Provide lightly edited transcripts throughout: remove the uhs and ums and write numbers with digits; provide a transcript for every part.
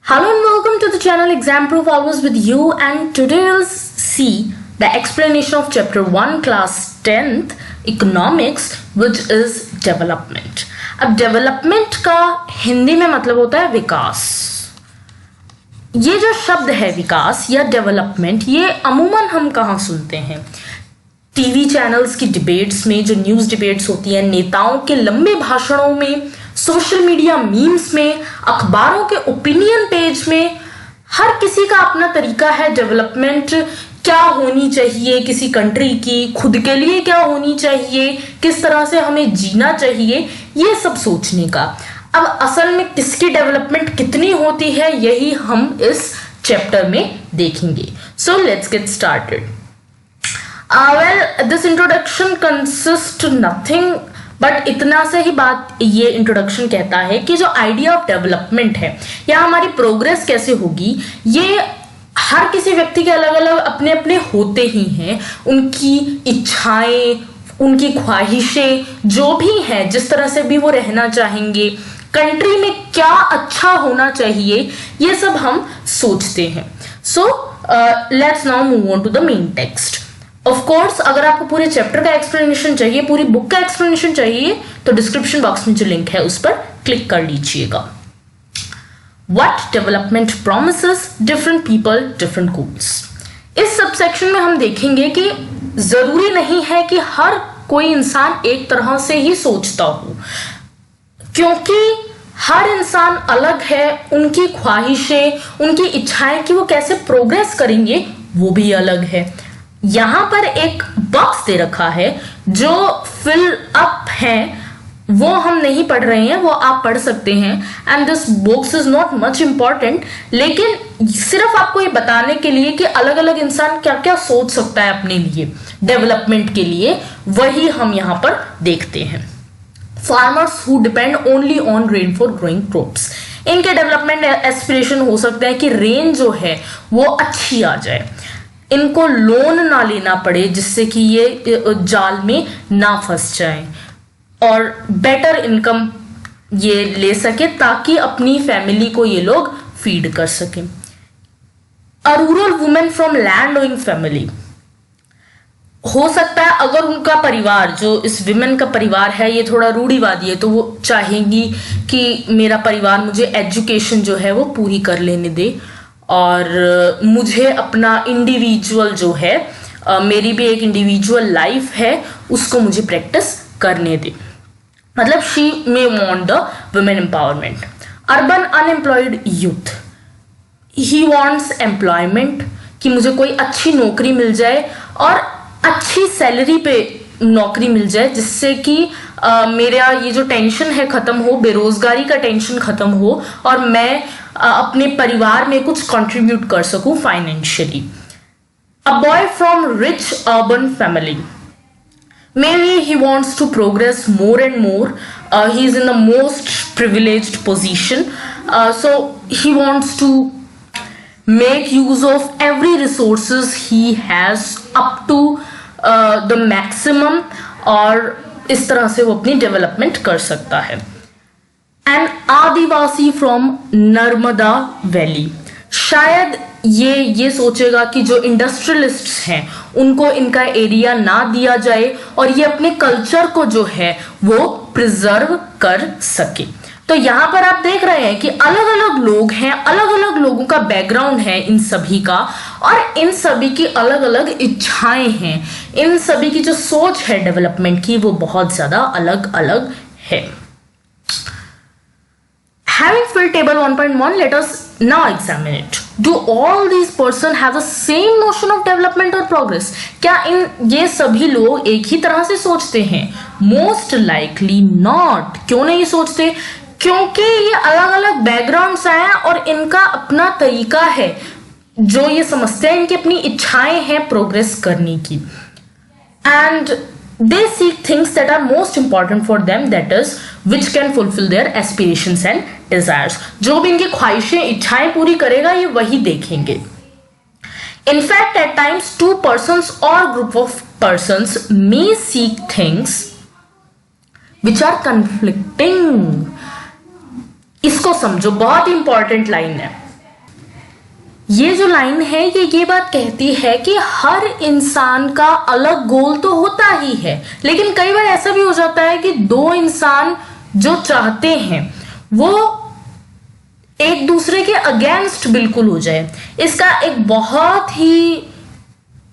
Hello and welcome to the channel Exam Proof Always with you, and today we'll see the explanation of chapter 1 class 10th economics, which is development. अब development का हिंदी में मतलब होता है विकास। ये जो शब्द है विकास या डेवलपमेंट, ये अमूमन हम कहाँ सुनते हैं? टीवी चैनल्स की डिबेट्स में, जो न्यूज़ डिबेट्स होती हैं, नेताओं के लंबे भाषणों में, सोशल मीडिया मीम्स में, अखबारों के ओपिनियन पेज में। हर किसी का अपना तरीका है डेवलपमेंट क्या होनी चाहिए किसी कंट्री की, खुद के लिए क्या होनी चाहिए, किस तरह से हमें जीना चाहिए, ये सब सोचने का। अब असल में किसकी डेवलपमेंट कितनी होती है, यही हम इस चैप्टर में देखेंगे। So let's get started. Well, this introduction consists nothing but इतना से ही बात ये इंट्रोडक्शन कहता है कि जो आइडिया ऑफ डेवलपमेंट है या हमारी प्रोग्रेस कैसे होगी, ये हर किसी व्यक्ति के अलग अलग अपने अपने होते ही हैं। उनकी इच्छाएं, उनकी ख्वाहिशें जो भी हैं, जिस तरह से भी वो रहना चाहेंगे, कंट्री में क्या अच्छा होना चाहिए, ये सब हम सोचते हैं। So let's now move on to the main text. Of course अगर आपको पूरे चैप्टर का एक्सप्लेनेशन चाहिए, पूरी बुक का एक्सप्लेनेशन चाहिए, तो डिस्क्रिप्शन बॉक्स में जो लिंक है उस पर क्लिक कर लीजिएगा। What development promises different people different goals. इस सबसेक्शन में हम देखेंगे कि जरूरी नहीं है कि हर कोई इंसान एक तरह से ही सोचता हो, क्योंकि हर इंसान अलग है। उनकी ख्वाहिशें, उनकी इच्छाएं कि वो कैसे प्रोग्रेस करेंगे, वो भी अलग है। यहां पर एक बॉक्स दे रखा है जो फिल अप है, वो हम नहीं पढ़ रहे हैं, वो आप पढ़ सकते हैं। And this box is not much important, लेकिन सिर्फ आपको ये बताने के लिए कि अलग अलग इंसान क्या क्या सोच सकता है अपने लिए डेवलपमेंट के लिए, वही हम यहां पर देखते हैं। Farmers who depend only on rain for growing crops, इनके डेवलपमेंट एस्पिरेशन हो सकता है कि रेन जो है वो अच्छी आ जाए, इनको लोन ना लेना पड़े जिससे कि ये जाल में ना फंस जाए, और बेटर इनकम ये ले सके ताकि अपनी फैमिली को ये लोग फीड कर सकें। A rural women from land owing family, हो सकता है अगर उनका परिवार, जो इस विमेन का परिवार है, ये थोड़ा रूढ़िवादी है, तो वो चाहेंगी कि मेरा परिवार मुझे एजुकेशन जो है वो पूरी कर लेने दे, और मुझे अपना इंडिविजुअल जो है, मेरी भी एक इंडिविजुअल लाइफ है, उसको मुझे प्रैक्टिस करने दे। मतलब she may want the women empowerment. Urban unemployed youth, he wants employment, कि मुझे कोई अच्छी नौकरी मिल जाए और अच्छी सैलरी पे नौकरी मिल जाए, जिससे कि मेरा ये जो टेंशन है खत्म हो, बेरोजगारी का टेंशन खत्म हो, और मैं अपने परिवार में कुछ कंट्रीब्यूट कर सकूं financially. A boy from rich urban family, maybe he wants to progress more and more, he is in the most privileged position, so he wants to make use of every resources he has up to the maximum, और इस तरह से वो अपनी development कर सकता है। An Adivasi from Narmada valley, शायद ये सोचेगा कि जो इंडस्ट्रियलिस्ट्स हैं उनको इनका एरिया ना दिया जाए और ये अपने कल्चर को जो है वो प्रिजर्व कर सके। तो यहां पर आप देख रहे हैं कि अलग अलग लोग हैं, अलग अलग लोगों का बैकग्राउंड है इन सभी का, और इन सभी की अलग अलग इच्छाएं हैं, इन सभी की जो सोच है डेवलपमेंट की वो बहुत ज्यादा अलग अलग है। Having filled table 1.1, let us now examine it. Do all these persons have the same notion of development or progress? क्या ये सभी लोग एक ही तरह से सोचते हैं? Most likely not. क्यों नहीं सोचते? क्योंकि ये अलग अलग बैकग्राउंड से हैं और इनका अपना तरीका है जो ये समझते हैं, इनकी अपनी इच्छाएं हैं प्रोग्रेस करने की। And they seek things that are most important for them, that is which can fulfill their aspirations and desires. जो भी इनकी ख्वाहिशें, इच्छाएं पूरी करेगा, ये वही देखेंगे। In fact, at times two persons or group of persons may seek things which are conflicting. इसको समझो, बहुत इंपॉर्टेंट लाइन है। ये जो लाइन है ये बात कहती है कि हर इंसान का अलग गोल तो होता ही है, लेकिन कई बार ऐसा भी हो जाता है कि दो इंसान जो चाहते हैं वो एक दूसरे के अगेंस्ट बिल्कुल हो जाए। इसका एक बहुत ही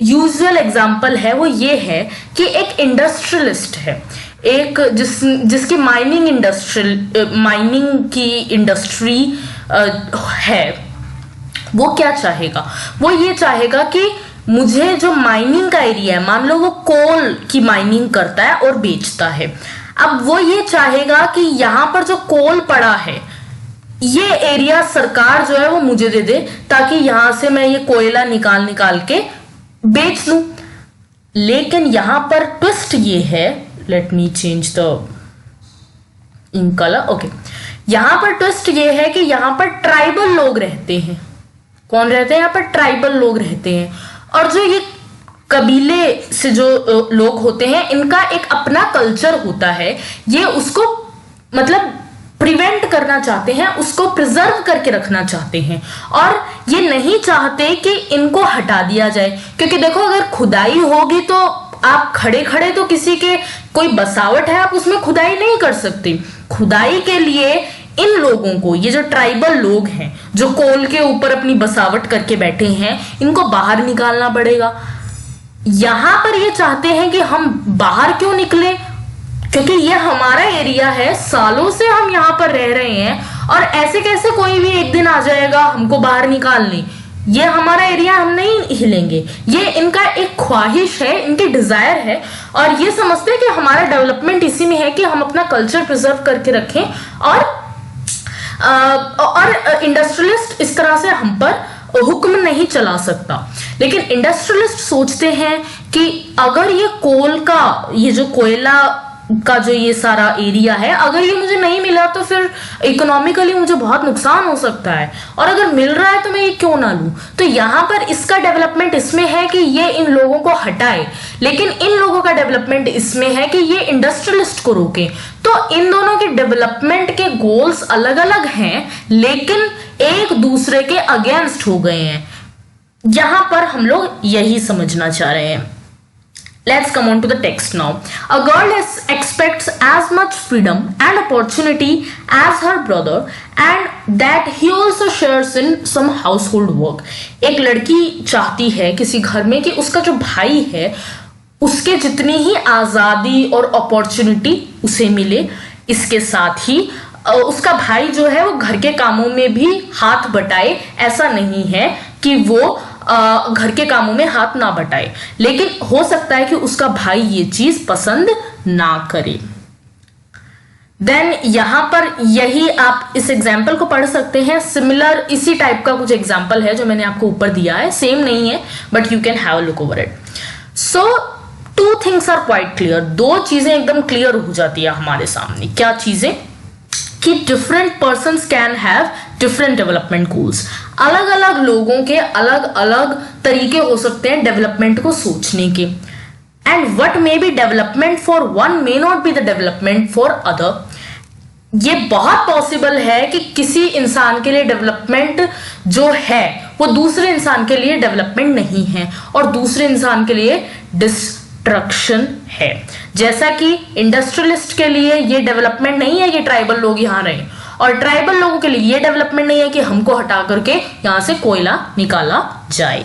यूजुअल एग्जाम्पल है, वो ये है कि एक इंडस्ट्रियलिस्ट है, एक जिसकी माइनिंग की इंडस्ट्री है। वो क्या चाहेगा? वो ये चाहेगा कि मुझे जो माइनिंग का एरिया है, मान लो वो कोल की माइनिंग करता है और बेचता है, अब वो ये चाहेगा कि यहां पर जो कोल पड़ा है ये एरिया सरकार जो है वो मुझे दे दे, ताकि यहां से मैं ये कोयला निकाल के बेच दूं। लेकिन यहां पर ट्विस्ट ये है, let me change the in colour, okay. यहां पर ट्विस्ट ये है कि यहां पर ट्राइबल लोग रहते हैं। कौन रहते हैं यहाँ पर? ट्राइबल लोग रहते हैं। और जो ये कबीले से जो लोग होते हैं, इनका एक अपना कल्चर होता है, ये उसको मतलब प्रिवेंट करना चाहते हैं, उसको प्रिजर्व करके रखना चाहते हैं, और ये नहीं चाहते कि इनको हटा दिया जाए। क्योंकि देखो, अगर खुदाई होगी तो आप खड़े खड़े तो किसी के कोई बसावट है, आप उसमें खुदाई नहीं कर सकते। खुदाई के लिए इन लोगों को, ये जो ट्राइबल लोग हैं जो कोल के ऊपर अपनी बसावट करके बैठे हैं, इनको बाहर निकालना पड़ेगा। यहां पर ये चाहते हैं कि हम बाहर क्यों निकले, क्योंकि ये हमारा एरिया है, सालों से हम यहां पर रह रहे हैं, और ऐसे कैसे कोई भी एक दिन आ जाएगा हमको बाहर निकालने। ये हमारा एरिया, हम नहीं हिलेंगे। ये इनका एक ख्वाहिश है, इनकी डिजायर है, और ये समझते हैं कि हमारा डेवलपमेंट इसी में है कि हम अपना कल्चर प्रिजर्व करके रखें, और इंडस्ट्रियलिस्ट इस तरह से हम पर हुक्म नहीं चला सकता। लेकिन इंडस्ट्रियलिस्ट सोचते हैं कि अगर ये कोल का, ये जो कोयला का जो ये सारा एरिया है, अगर ये मुझे नहीं मिला तो फिर इकोनॉमिकली मुझे बहुत नुकसान हो सकता है, और अगर मिल रहा है तो मैं ये क्यों ना लूं। तो यहां पर इसका डेवलपमेंट इसमें है कि ये इन लोगों को हटाए, लेकिन इन लोगों का डेवलपमेंट इसमें है कि ये इंडस्ट्रियलिस्ट को रोके। तो इन दोनों के डेवलपमेंट के गोल्स अलग अलग हैं, लेकिन एक दूसरे के अगेंस्ट हो गए हैं। यहां पर हम लोग यही समझना चाह रहे हैं। Let's come on to the text now. A girl expects as much freedom and opportunity as her brother, and that he also shares in some household work. एक लड़की चाहती है किसी घर में कि उसका जो भाई है उसके जितनी ही आजादी और अपॉर्चुनिटी उसे मिले, इसके साथ ही उसका भाई जो है वो घर के कामों में भी हाथ बटाए। ऐसा नहीं है कि वो घर के कामों में हाथ ना बटाए, लेकिन हो सकता है कि उसका भाई ये चीज पसंद ना करे। देन यहां पर यही आप इस एग्जाम्पल को पढ़ सकते हैं। सिमिलर इसी टाइप का कुछ एग्जाम्पल है जो मैंने आपको ऊपर दिया है, सेम नहीं है, but you can have a look over it. So two things are quite clear. दो चीजें एकदम क्लियर हो जाती है हमारे सामने। क्या चीजें? कि different persons can have different development goals. अलग अलग लोगों के अलग अलग तरीके हो सकते हैं डेवलपमेंट को सोचने के। And what may be development for one may not be the development for other. ये बहुत पॉसिबल है कि किसी इंसान के लिए डेवलपमेंट जो है वो दूसरे इंसान के लिए डेवलपमेंट नहीं है, और दूसरे इंसान के लिए डिस्ट्रक्शन है। जैसा कि इंडस्ट्रियलिस्ट के लिए ये डेवलपमेंट नहीं है कि ट्राइबल लोग यहां रहे, और ट्राइबल लोगों के लिए ये डेवलपमेंट नहीं है कि हमको हटा करके यहां से कोयला निकाला जाए।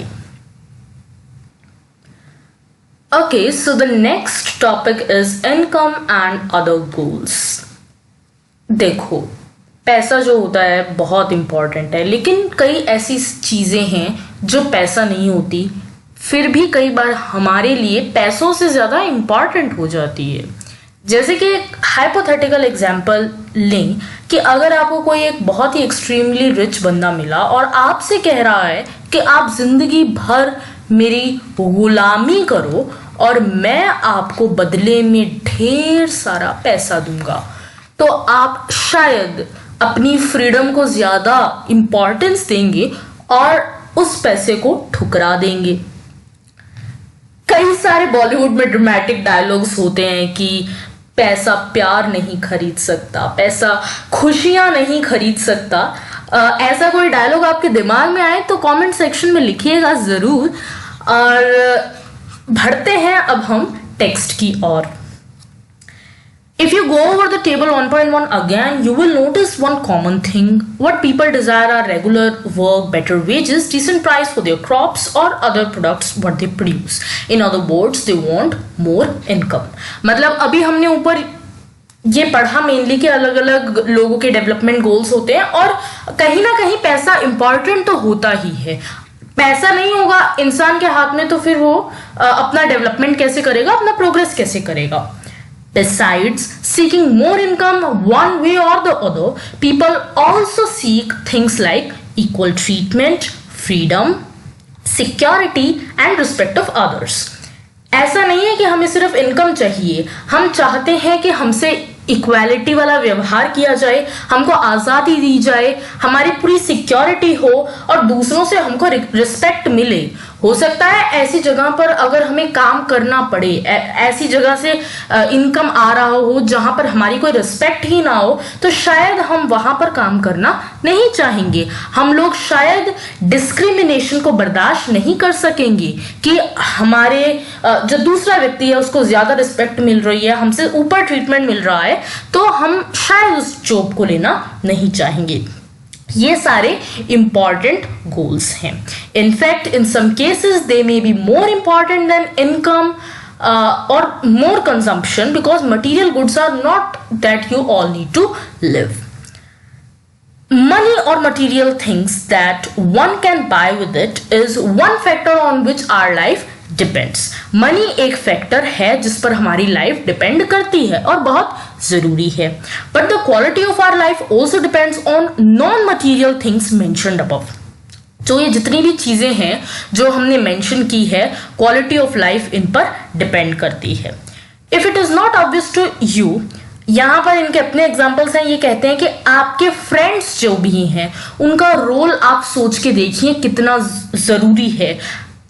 Okay, so the next topic is income and other goals. देखो, पैसा जो होता है बहुत इंपॉर्टेंट है, लेकिन कई ऐसी चीजें हैं जो पैसा नहीं होती, फिर भी कई बार हमारे लिए पैसों से ज्यादा इंपॉर्टेंट हो जाती है। जैसे कि एक हाइपोथेटिकल एग्जांपल लें कि अगर आपको कोई एक बहुत ही एक्सट्रीमली रिच बंदा मिला और आपसे कह रहा है कि आप जिंदगी भर मेरी गुलामी करो और मैं आपको बदले में ढेर सारा पैसा दूंगा, तो आप शायद अपनी फ्रीडम को ज्यादा इंपॉर्टेंस देंगे और उस पैसे को ठुकरा देंगे। कई सारे बॉलीवुड में ड्रामेटिक डायलॉग्स होते हैं कि पैसा प्यार नहीं खरीद सकता, पैसा खुशियां नहीं खरीद सकता। ऐसा कोई डायलॉग आपके दिमाग में आए तो कमेंट सेक्शन में लिखिएगा जरूर। और बढ़ते हैं अब हम टेक्स्ट की ओर। If you go over the table 1.1 again, you will notice one common thing. What people desire are regular work, better wages, decent price for their crops or other products what they produce. In other words, they want more income. मतलब अभी हमने ऊपर ये पढ़ा mainly कि अलग अलग लोगों के डेवलपमेंट गोल्स होते हैं और कहीं ना कहीं पैसा इंपॉर्टेंट तो होता ही है। पैसा नहीं होगा इंसान के हाथ में तो फिर वो अपना डेवलपमेंट कैसे करेगा, अपना प्रोग्रेस कैसे करेगा। Besides seeking more income one way or the other, people also seek things like equal treatment, freedom, security and respect of others. ऐसा नहीं है कि हमें सिर्फ इनकम चाहिए, हम चाहते हैं कि हमसे इक्वालिटी वाला व्यवहार किया जाए, हमको आज़ादी दी जाए, हमारी पूरी सिक्योरिटी हो और दूसरों से हमको रिस्पेक्ट मिले। हो सकता है ऐसी जगह पर अगर हमें काम करना पड़े, ऐसी जगह से इनकम आ रहा हो जहां पर हमारी कोई रिस्पेक्ट ही ना हो, तो शायद हम वहां पर काम करना नहीं चाहेंगे। हम लोग शायद डिस्क्रिमिनेशन को बर्दाश्त नहीं कर सकेंगे कि हमारे जो दूसरा व्यक्ति है उसको ज्यादा रिस्पेक्ट मिल रही है, हमसे ऊपर ट्रीटमेंट मिल रहा है, तो हम शायद उस जॉब को लेना नहीं चाहेंगे। ये सारे इंपॉर्टेंट गोल्स हैं। In fact in some cases they may be more important than income और more consumption because material goods are not that you all need to live. Money or material things that one can buy with it is one factor on which our life depends. Money एक factor है जिस पर हमारी life depend करती है और बहुत जरूरी है। But the quality of our life also depends on non-material things mentioned above. तो ये जितनी भी चीजें हैं जो हमने मेंशन की है, क्वालिटी ऑफ लाइफ इन पर डिपेंड करती है। If it is not obvious to you, यहाँ पर इनके अपने एग्जाम्पल्स हैं। ये कहते हैं कि आपके फ्रेंड्स जो भी हैं उनका रोल आप सोच के देखिए कितना जरूरी है।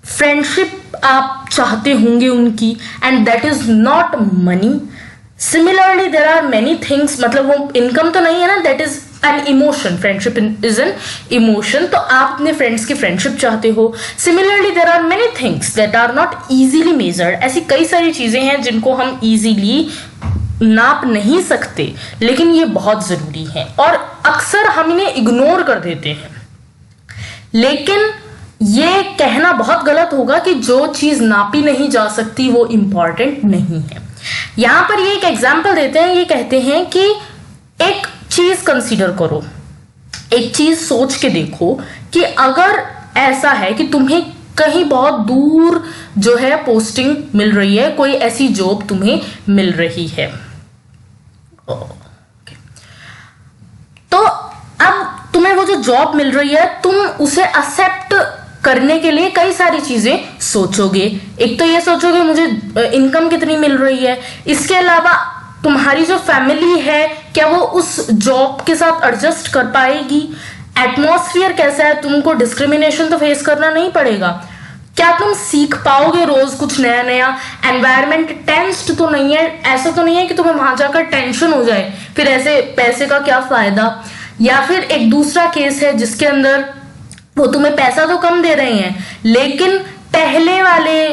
फ्रेंडशिप आप चाहते होंगे उनकी, and that is not money. Similarly there are many things, मतलब वो इनकम तो नहीं है ना, that is an emotion. Friendship is an emotion, तो आप अपने फ्रेंड्स की फ्रेंडशिप चाहते हो। Similarly there are many things that are not easily measured. ऐसी कई सारी चीजें हैं जिनको हम इजीली नाप नहीं सकते, लेकिन ये बहुत जरूरी है और अक्सर हम इन्हें इग्नोर कर देते हैं। लेकिन ये कहना बहुत गलत होगा कि जो चीज नापी नहीं जा सकती वो इंपॉर्टेंट नहीं है। यहां पर ये एक एग्जाम्पल देते हैं। ये कहते हैं कि एक चीज कंसीडर करो, एक चीज सोच के देखो कि अगर ऐसा है कि तुम्हें कहीं बहुत दूर जो है पोस्टिंग मिल रही है, कोई ऐसी जॉब तुम्हें मिल रही है, तो अब तुम्हें वो जो जॉब मिल रही है तुम उसे एक्सेप्ट करने के लिए कई सारी चीजें सोचोगे। एक तो ये सोचोगे मुझे इनकम कितनी मिल रही है, इसके अलावा तुम्हारी जो फैमिली है क्या वो उस जॉब के साथ एडजस्ट कर पाएगी, एटमॉस्फेयर कैसा है, तुमको डिस्क्रिमिनेशन तो फेस करना नहीं पड़ेगा, क्या तुम सीख पाओगे रोज कुछ नया नया, एनवायरमेंट टेंस्ड तो नहीं है, ऐसा तो नहीं है कि तुम्हें वहां जाकर टेंशन हो जाए, फिर ऐसे पैसे का क्या फायदा। या फिर एक दूसरा केस है जिसके अंदर वो तुम्हें पैसा तो कम दे रहे हैं लेकिन पहले वाले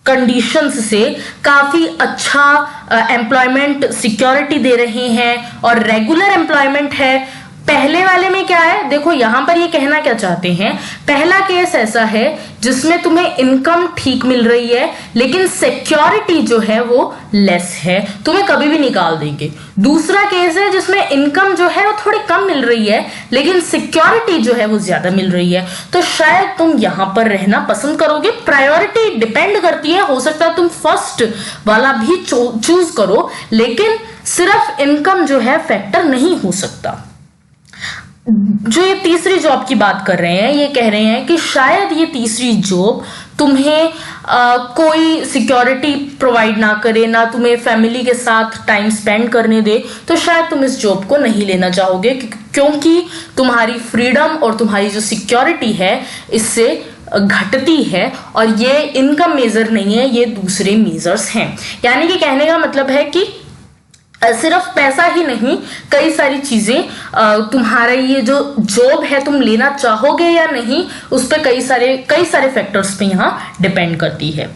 कंडीशंस से काफी अच्छा एम्प्लॉयमेंट सिक्योरिटी दे रहे हैं और रेगुलर एम्प्लॉयमेंट है। पहले वाले में क्या है, देखो यहां पर ये कहना क्या चाहते हैं, पहला केस ऐसा है जिसमें तुम्हें इनकम ठीक मिल रही है लेकिन सिक्योरिटी जो है वो लेस है, तुम्हें कभी भी निकाल देंगे। दूसरा केस है जिसमें इनकम जो है वो थोड़ी कम मिल रही है लेकिन सिक्योरिटी जो है वो ज्यादा मिल रही है, तो शायद तुम यहां पर रहना पसंद करोगे। प्रायोरिटी डिपेंड करती है, हो सकता है तुम फर्स्ट वाला भी चूज करो, लेकिन सिर्फ इनकम जो है फैक्टर नहीं हो सकता। जो ये तीसरी जॉब की बात कर रहे हैं, ये कह रहे हैं कि शायद ये तीसरी जॉब तुम्हें कोई सिक्योरिटी प्रोवाइड ना करे, ना तुम्हें फैमिली के साथ टाइम स्पेंड करने दे, तो शायद तुम इस जॉब को नहीं लेना चाहोगे क्योंकि तुम्हारी फ्रीडम और तुम्हारी जो सिक्योरिटी है इससे घटती है और ये इनकम मेजर नहीं है, ये दूसरे मेजर्स हैं। यानी कि कहने का मतलब है कि सिर्फ पैसा ही नहीं, कई सारी चीजें, तुम्हारा ये जो जॉब है तुम लेना चाहोगे या नहीं, उस पर कई सारे फैक्टर्स पे यहाँ डिपेंड करती है।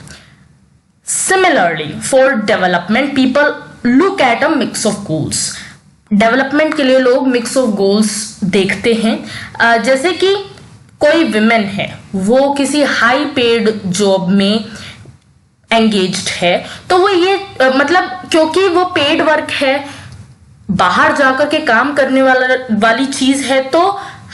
Similarly for development people look at a mix of goals. Development के लिए लोग मिक्स ऑफ गोल्स देखते हैं। जैसे कि कोई विमेन है, वो किसी हाई पेड जॉब में एंगेज्ड है, तो वो ये मतलब क्योंकि वो पेड वर्क है, बाहर जाकर के काम करने वाली चीज है, तो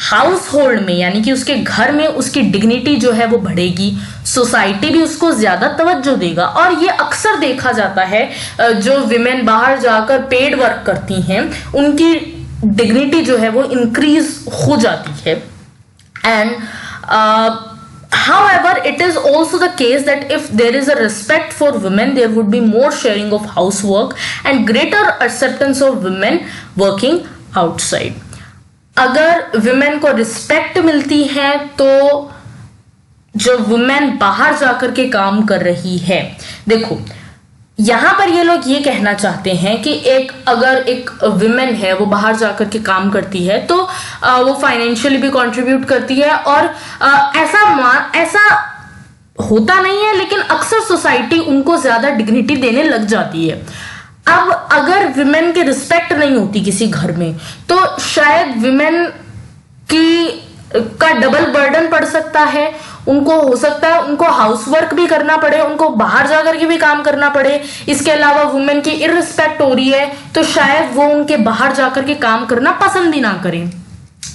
हाउस होल्ड में यानी कि उसके घर में उसकी डिग्निटी जो है वो बढ़ेगी, सोसाइटी भी उसको ज्यादा तवज्जो देगा। और ये अक्सर देखा जाता है, जो विमेन बाहर जाकर पेड वर्क करती हैं उनकी डिग्निटी जो है वो इंक्रीज हो जाती है। And however, it is also the case that if there is a respect for women, there would be more sharing of housework and greater acceptance of women working outside. अगर women को respect मिलती है, तो जो women बाहर जाकर के काम कर रही है, देखो यहां पर ये लोग ये कहना चाहते हैं कि अगर एक विमेन है वो बाहर जाकर के काम करती है, तो वो फाइनेंशियली भी कंट्रीब्यूट करती है, और ऐसा होता नहीं है, लेकिन अक्सर सोसाइटी उनको ज्यादा डिग्निटी देने लग जाती है। अब अगर विमेन की रिस्पेक्ट नहीं होती किसी घर में, तो शायद विमेन का डबल बर्डन पड़ सकता है। उनको हो सकता है उनको हाउसवर्क भी करना पड़े, उनको बाहर जाकर के भी काम करना पड़े। इसके अलावा वुमेन की इररिस्पेक्ट हो रही है, तो शायद वो उनके बाहर जाकर के काम करना पसंद ही ना करें।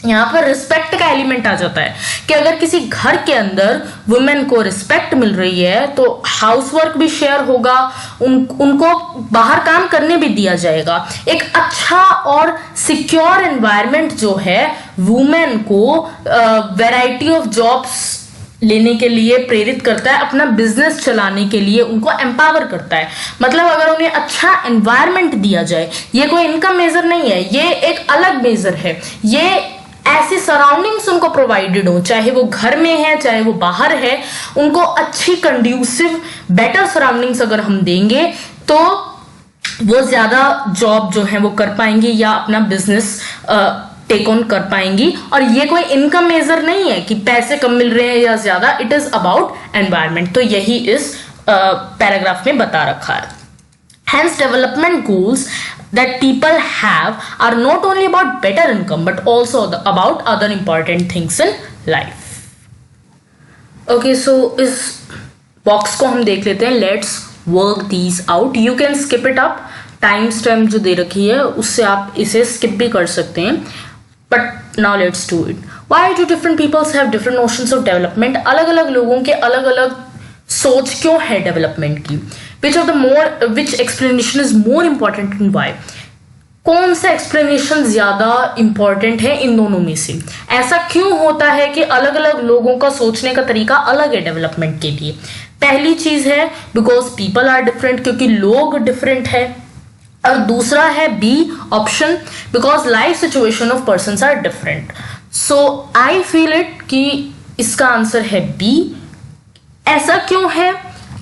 यहाँ पर रिस्पेक्ट का एलिमेंट आ जाता है कि अगर किसी घर के अंदर वुमेन को रिस्पेक्ट मिल रही है, तो हाउसवर्क भी शेयर होगा, उनको बाहर काम करने भी दिया जाएगा। एक अच्छा और सिक्योर एनवायरनमेंट जो है वुमेन को वैरायटी ऑफ जॉब्स लेने के लिए प्रेरित करता है, अपना बिजनेस चलाने के लिए उनको एम्पावर करता है। मतलब अगर उन्हें अच्छा एनवायरनमेंट दिया जाए, ये कोई इनकम मेजर नहीं है, ये एक अलग मेजर है, ये ऐसी सराउंडिंग्स उनको प्रोवाइडेड हो, चाहे वो घर में है चाहे वो बाहर है, उनको अच्छी कंड्यूसिव बेटर सराउंडिंग्स अगर हम देंगे, तो वो ज्यादा जॉब जो है वो कर पाएंगे या अपना बिजनेस टेक ऑन कर पाएंगी। और ये कोई इनकम मेजर नहीं है कि पैसे कम मिल रहे हैं या ज्यादा, इट इज अबाउट एनवायरनमेंट। तो यही इस पैराग्राफ में बता रखा है। Hence, development goals that people have are not only about better income but also about other important things in life. Okay, so इस बॉक्स को हम देख लेते हैं। Let's work these out. You can skip it up. Time stamp जो दे रखी है उससे आप इसे स्किप भी कर सकते हैं, but now let's do it. Why do different peoples have different notions of development? अलग अलग लोगों के अलग अलग सोच क्यों है डेवलपमेंट की? Which explanation is more important and why? कौन सा एक्सप्लेनेशन ज्यादा इंपॉर्टेंट है इन दोनों में से? ऐसा क्यों होता है कि अलग अलग लोगों का सोचने का तरीका अलग है डेवलपमेंट के लिए? पहली चीज है बिकॉज पीपल आर डिफरेंट, क्योंकि लोग डिफरेंट है। और दूसरा है B option, because life situation of persons are different. So I feel it कि इसका आंसर है बी। ऐसा क्यों है?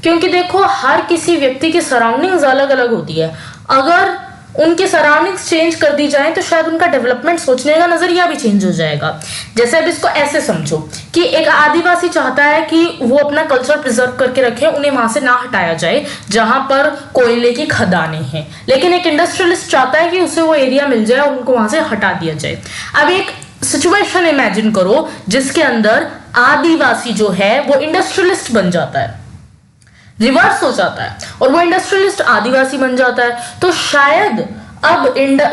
क्योंकि देखो हर किसी व्यक्ति की सराउंडिंग्स अलग अलग होती है। अगर उनकी सराउंडिंग्स चेंज कर दी जाए तो शायद उनका डेवलपमेंट सोचने का नजरिया भी चेंज हो जाएगा। जैसे अब इसको ऐसे समझो कि एक आदिवासी चाहता है कि वो अपना कल्चर प्रिजर्व करके रखे, उन्हें वहां से ना हटाया जाए जहां पर कोयले की खदानें हैं, लेकिन एक इंडस्ट्रियलिस्ट चाहता है कि उसे वो एरिया मिल जाए और उनको वहां से हटा दिया जाए। अब एक सिचुएशन इमेजिन करो जिसके अंदर आदिवासी जो है वो इंडस्ट्रियलिस्ट बन जाता है, रिवर्स हो जाता है, और वो इंडस्ट्रियलिस्ट आदिवासी बन जाता है। तो शायद अब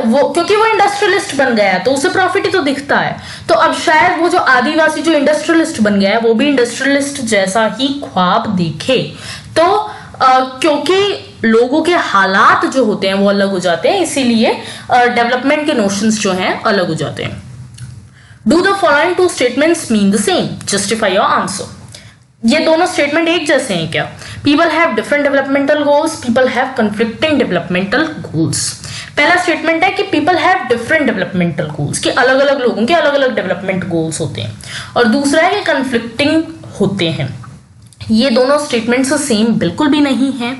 वो क्योंकि वो इंडस्ट्रियलिस्ट बन गया है तो उसे प्रॉफिट ही तो दिखता है, तो अब शायद वो जो आदिवासी जो इंडस्ट्रियलिस्ट बन गया है वो भी इंडस्ट्रियलिस्ट जैसा ही ख्वाब देखे। तो क्योंकि लोगों के हालात जो होते हैं वो अलग हो जाते हैं, इसीलिए डेवलपमेंट के नोशंस जो हैं अलग हो जाते हैं। Do the following two statements mean the same? Justify your answer. ये दोनों स्टेटमेंट एक जैसे हैं क्या? People have different developmental goals, people have conflicting developmental goals. पहला स्टेटमेंट है कि people have different developmental goals, कि अलग अलग लोगों के अलग अलग डेवलपमेंट गोल्स होते हैं, और दूसरा है कि कन्फ्लिक्टिंग होते हैं। ये दोनों स्टेटमेंट्स सेम बिल्कुल भी नहीं है।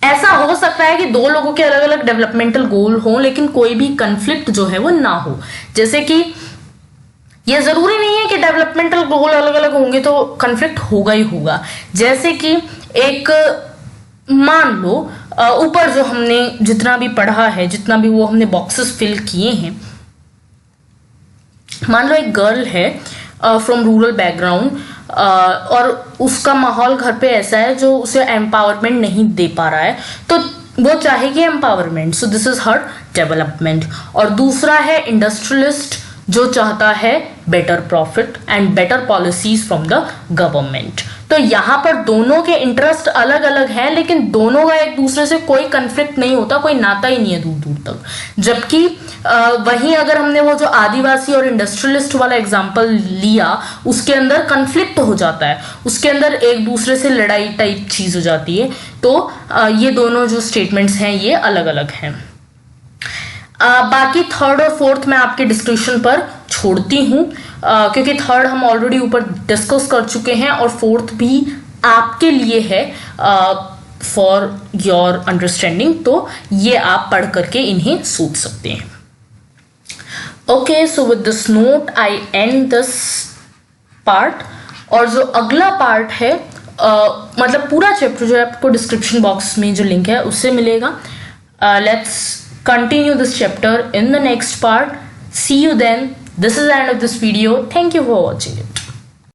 ऐसा हो सकता है कि दो लोगों के अलग अलग डेवलपमेंटल गोल हों लेकिन कोई भी कंफ्लिक्ट जो है वो ना हो। जैसे कि ये जरूरी नहीं है कि डेवलपमेंटल गोल अलग अलग होंगे तो कंफ्लिक्ट होगा ही होगा। जैसे कि एक मान लो ऊपर जो हमने जितना भी पढ़ा है, जितना भी वो हमने बॉक्सेस फिल किए हैं, मान लो एक गर्ल है फ्रॉम रूरल बैकग्राउंड और उसका माहौल घर पे ऐसा है जो उसे एम्पावरमेंट नहीं दे पा रहा है, तो वो चाहेगी empowerment, so this is her development. और दूसरा है इंडस्ट्रियलिस्ट जो चाहता है better profit and better policies from the government. तो यहाँ पर दोनों के इंटरेस्ट अलग अलग हैं लेकिन दोनों का एक दूसरे से कोई कंफ्लिक्ट नहीं होता, कोई नाता ही नहीं है दूर दूर तक। जबकि वहीं अगर हमने वो जो आदिवासी और इंडस्ट्रियलिस्ट वाला एग्जांपल लिया, उसके अंदर कंफ्लिक्ट हो जाता है, उसके अंदर एक दूसरे से लड़ाई टाइप चीज हो जाती है। तो ये दोनों जो स्टेटमेंट्स हैं ये अलग अलग हैं। बाकी थर्ड और फोर्थ मैं आपके डिस्कशन पर छोड़ती हूँ क्योंकि थर्ड हम ऑलरेडी ऊपर डिस्कस कर चुके हैं और फोर्थ भी आपके लिए है फॉर योर अंडरस्टैंडिंग, तो ये आप पढ़ करके इन्हें सोच सकते हैं। Okay, so with this note I and this part. और जो अगला पार्ट है मतलब पूरा चैप्टर जो है आपको डिस्क्रिप्शन बॉक्स में जो लिंक है उससे मिलेगा। Let's continue this chapter in the next part. See you then. This is the end of this video. Thank you for watching it.